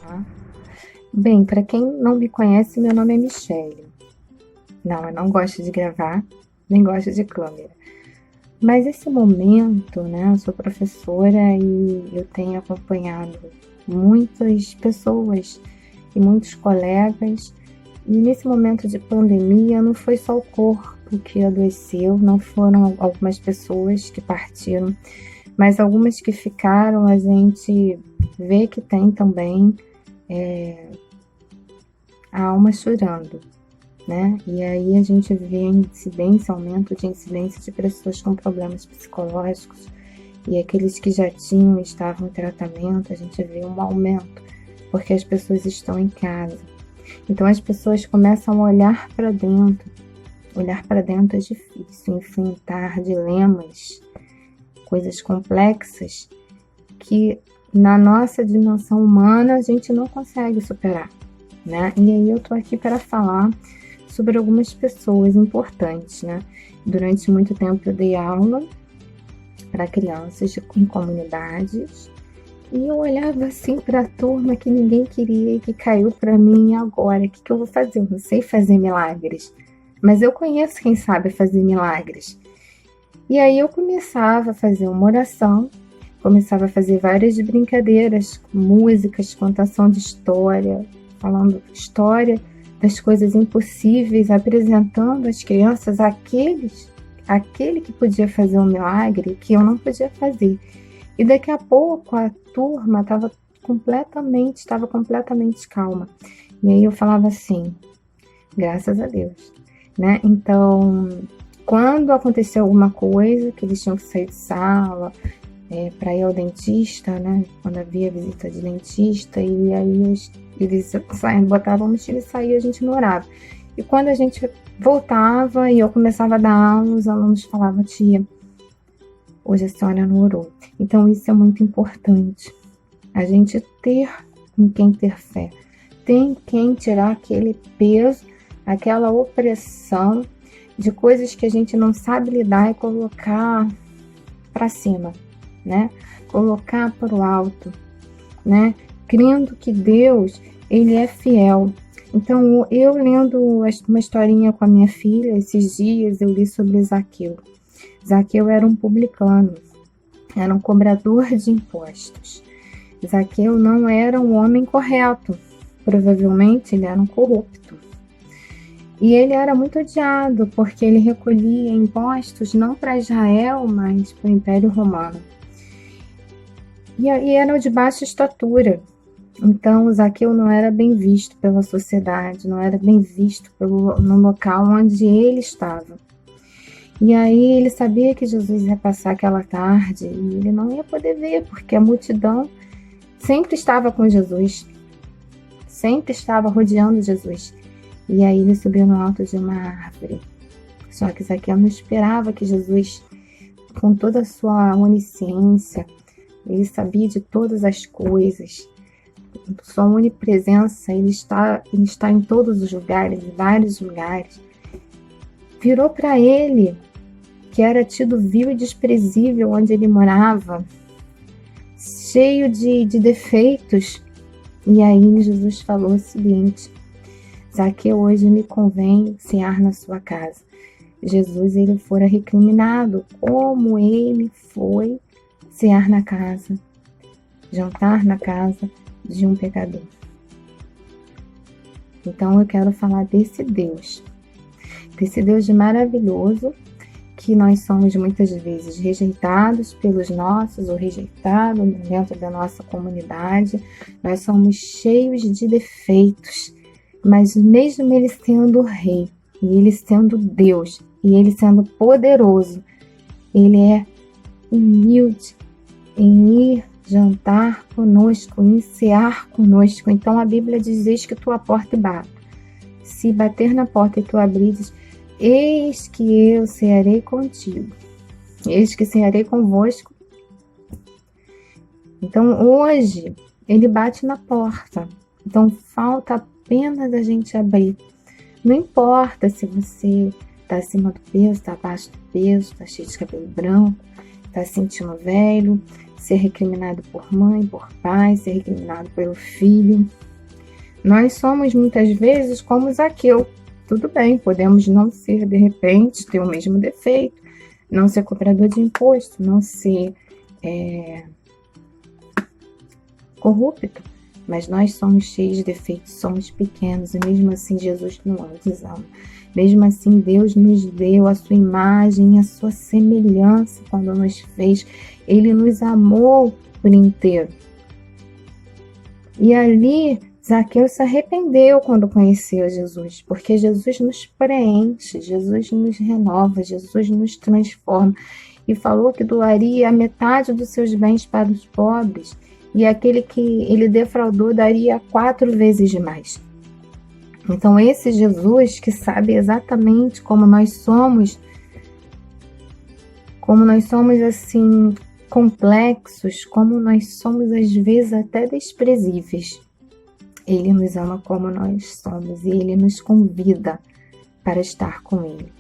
Tá? Bem, para quem não me conhece, meu nome é Michele. Não, eu não gosto de gravar, nem gosto de câmera. Mas esse momento, né, eu sou professora e eu tenho acompanhado muitas pessoas e muitos colegas. E nesse momento de pandemia, não foi só o corpo que adoeceu, não foram algumas pessoas que partiram, mas algumas que ficaram, a gente vê que tem também a alma chorando, né? E aí a gente vê incidência, aumento de incidência de pessoas com problemas psicológicos, e aqueles que já tinham, estavam em tratamento, a gente vê um aumento, porque as pessoas estão em casa. Então as pessoas começam a olhar para dentro. Olhar para dentro é difícil, enfrentar dilemas, coisas complexas que na nossa dimensão humana a gente não consegue superar, né? E aí eu tô aqui para falar sobre algumas pessoas importantes, né? Durante muito tempo eu dei aula para crianças em comunidades e eu olhava assim para a turma que ninguém queria e que caiu para mim agora. O que eu vou fazer? Eu não sei fazer milagres, mas eu conheço quem sabe fazer milagres. E aí eu começava a fazer uma oração, começava a fazer várias brincadeiras, músicas, contação de história, falando história das coisas impossíveis, apresentando às crianças aquele que podia fazer um milagre que eu não podia fazer. E daqui a pouco a turma estava completamente calma. E aí eu falava assim, graças a Deus, né? Então, quando aconteceu alguma coisa, que eles tinham que sair de sala, para ir ao dentista, né? Quando havia visita de dentista, e aí eles botavam a mochila e saía, a gente não orava. E quando a gente voltava e eu começava a dar aula, os alunos falavam, tia, hoje a senhora não orou. Então isso é muito importante. A gente ter em quem ter fé. Tem quem tirar aquele peso, aquela opressão de coisas que a gente não sabe lidar e colocar para cima, né? Colocar para o alto, né? Crendo que Deus, ele é fiel. Então, eu lendo uma historinha com a minha filha, esses dias eu li sobre Zaqueu. Zaqueu era um publicano, era um cobrador de impostos. Zaqueu não era um homem correto, provavelmente ele era um corrupto. E ele era muito odiado, porque ele recolhia impostos não para Israel, mas para o Império Romano. E era de baixa estatura. Então, Zaqueu não era bem visto pela sociedade, não era bem visto no local onde ele estava. E aí ele sabia que Jesus ia passar aquela tarde e ele não ia poder ver, porque a multidão sempre estava com Jesus, sempre estava rodeando Jesus. E aí ele subiu no alto de uma árvore. Só que Zaqueu não esperava que Jesus, com toda a sua onisciência, ele sabia de todas as coisas, sua onipresença, ele está em todos os lugares, em vários lugares. Virou para ele, que era tido vil e desprezível onde ele morava, cheio de defeitos. E aí Jesus falou o seguinte, Zaqueu, hoje me convém cear na sua casa. Jesus, ele fora recriminado, como ele foi cear na casa, jantar na casa de um pecador. Então eu quero falar desse Deus de maravilhoso, que nós somos muitas vezes rejeitados pelos nossos, ou rejeitados dentro da nossa comunidade, nós somos cheios de defeitos, mas mesmo ele sendo rei, e ele sendo Deus, e ele sendo poderoso, ele é humilde em ir jantar conosco, em cear conosco. Então a Bíblia diz, eis que tua porta e bato. Se bater na porta e tu abrires, eis que eu cearei contigo. Eis que cearei convosco. Então hoje ele bate na porta. Então falta apenas a gente abrir. Não importa se você está acima do peso, está abaixo do peso, está cheio de cabelo branco, está se sentindo velho, ser recriminado por mãe, por pai, ser recriminado pelo filho. Nós somos muitas vezes como Zaqueu. Tudo bem, podemos não ser, de repente, ter o mesmo defeito, não ser cobrador de imposto, não ser corrupto, mas nós somos cheios de defeitos, somos pequenos, e mesmo assim Jesus nos ama. Mesmo assim Deus nos deu a sua imagem, a sua semelhança quando nos fez. Ele nos amou por inteiro. E ali Zaqueu se arrependeu quando conheceu Jesus, porque Jesus nos preenche, Jesus nos renova, Jesus nos transforma. E falou que doaria a metade dos seus bens para os pobres, e aquele que ele defraudou daria 4 vezes mais. Então esse Jesus que sabe exatamente como nós somos assim, complexos, como nós somos às vezes até desprezíveis. Ele nos ama como nós somos e Ele nos convida para estar com Ele.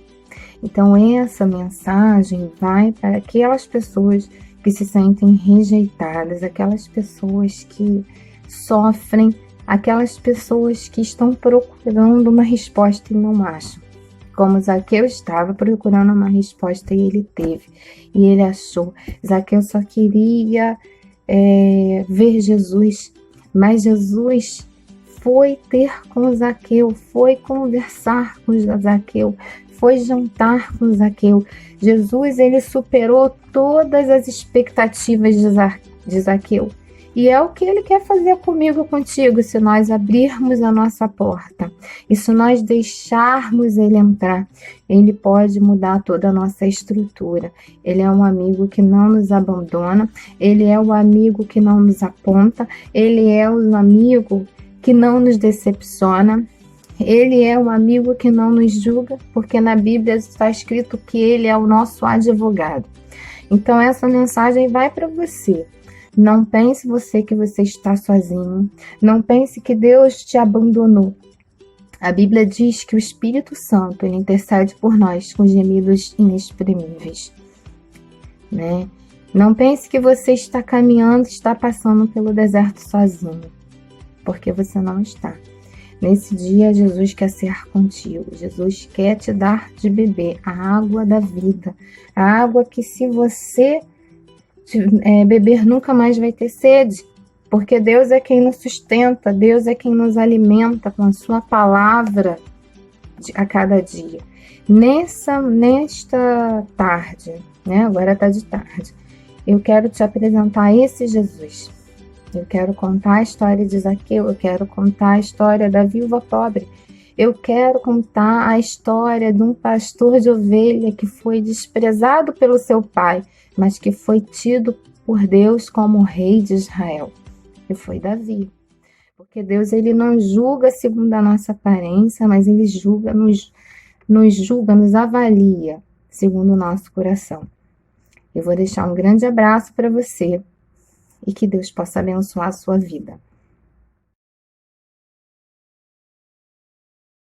Então essa mensagem vai para aquelas pessoas que se sentem rejeitadas, aquelas pessoas que sofrem, aquelas pessoas que estão procurando uma resposta e não acham. Como Zaqueu estava procurando uma resposta e ele teve, e ele achou. Zaqueu só queria ver Jesus, mas Jesus foi ter com Zaqueu, foi conversar com Zaqueu, foi jantar com Zaqueu. Jesus, ele superou todas as expectativas de Zaqueu. E é o que ele quer fazer comigo e contigo, se nós abrirmos a nossa porta. E se nós deixarmos ele entrar, ele pode mudar toda a nossa estrutura. Ele é um amigo que não nos abandona, ele é o amigo que não nos aponta, ele é um amigo que não nos decepciona. Ele é um amigo que não nos julga, porque na Bíblia está escrito que ele é o nosso advogado. Então essa mensagem vai para você. Não pense você que você está sozinho. Não pense que Deus te abandonou. A Bíblia diz que o Espírito Santo ele intercede por nós com gemidos inexprimíveis, né? Não pense que você está caminhando, está passando pelo deserto sozinho, porque você não está. Nesse dia, Jesus quer ser contigo. Jesus quer te dar de beber a água da vida. A água que, se você beber, nunca mais vai ter sede. Porque Deus é quem nos sustenta. Deus é quem nos alimenta com a sua palavra a cada dia. Nesta tarde, né? Agora está de tarde. Eu quero te apresentar esse Jesus. Eu quero contar a história de Zaqueu, eu quero contar a história da viúva pobre, eu quero contar a história de um pastor de ovelha que foi desprezado pelo seu pai, mas que foi tido por Deus como rei de Israel, e foi Davi. Porque Deus ele não julga segundo a nossa aparência, mas ele julga, nos avalia segundo o nosso coração. Eu vou deixar um grande abraço para você. E que Deus possa abençoar a sua vida.